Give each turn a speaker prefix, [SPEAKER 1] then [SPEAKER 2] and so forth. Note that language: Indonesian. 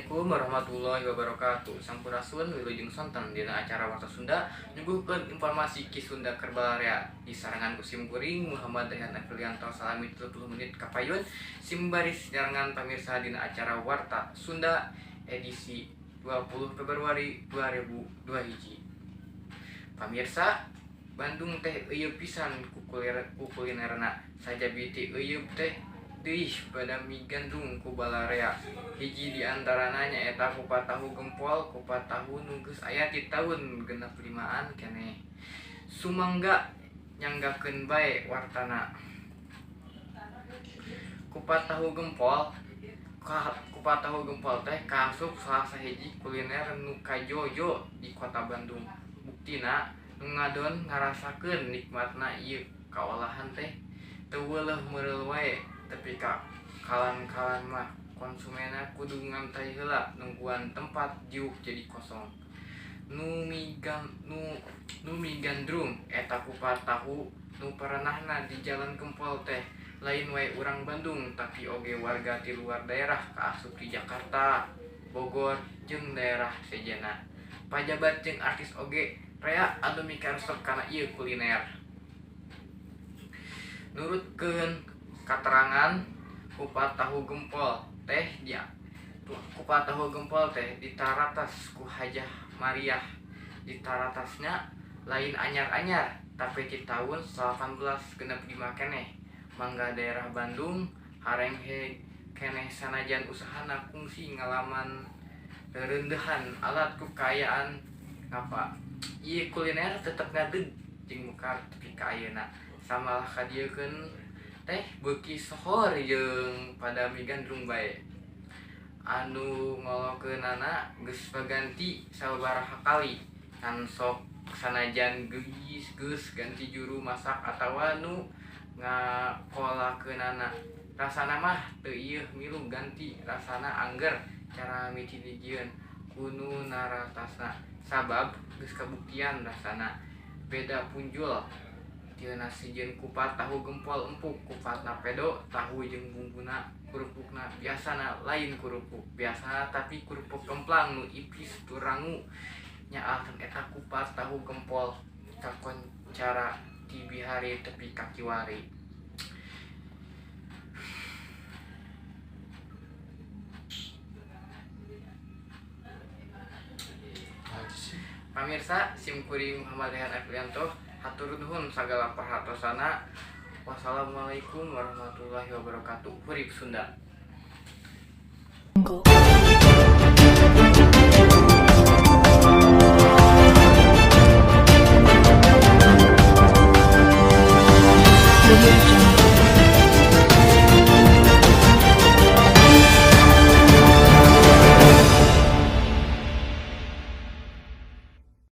[SPEAKER 1] Assalamualaikum warahmatullahi wabarakatuh. Sampurasun wilujeng sonten dina acara Warta Sunda nyuguhkeun informasi ki Sunda Kerbarea di sarangan ku simkuring Muhammad Rehan Afrilianto salami 30 menit kapayun simbaris nyarengan pamirsa dina acara Warta Sunda edisi 20 Februari 2002 hiji. Pamirsa, Bandung teh eueuh pisan ku kulinerna sajabi ti eueuh teh deui pada mie gandung ku balarea. Hiji diantarana nyaeta kupat tahu gempol, kupat tahu nu geus aya ti taun 65an keneh. Sumangga nyanggakeun bae wartana. Kupat tahu gempol teh kaasup salah sahiji kuliner nu kajojo di kota Bandung. Buktina nu ngadon ngarasakeun nikmatna ieu kaolahan teh teu weuleuh meureul wae, tapi kalan-kalan mah konsumenna kudu ngantai heula nungguan tempat jiuk jadi kosong. Nu mie gandrung eta kupat tahu nu paranahna di Jalan Gempol teh lain wae urang Bandung tapi oge warga ti luar daerah kaasup di Jakarta, Bogor jeung daerah sejenna. Pajabat jeung artis oge rea anu mikaresep kana ieu kuliner. Nurutkeun katerangan kupat tahu gempol teh ditaratas ku Hajah Mariah. Ditaratasnya lain anyar-anyar tapi di tahun 1865 keneh. Mangga daerah Bandung hareng keneh sanajan usahana kungsi ngalaman rerendehan alat kekayaan ngapa ieu kuliner tetep ngadeg jeung mekar tepi ka ayeuna. Samalah kadiekeun teh beuki sohor jeung pada mie gandrung bae. Anu ngolokeunana geus baganti sababaraha kali kan sok sanajan geus ganti juru masak atawa nu ngakolakeunana. Rasana mah teu ieuh milu ganti, rasana angger cara micidijieun kunu naratasna. Sabab geus kabuktian rasana beda punjul. Teu nasieun kupat tahu gempol empuk, kupatna pedo tahu jeung bumbuna kerupukna biasana lain kerupuk biasa tapi kerupuk kemplang nu ipis tu rangu. Nyaalkeun eta kupat tahu gempol kakoncara ti bihari tepi kakiwari. Pamirsa, simkuring Muhammad Rehan Afrilianto hatur nuhun sagala pahartosana. Wassalamualaikum warahmatullahi wabarakatuh. Hurip Sunda.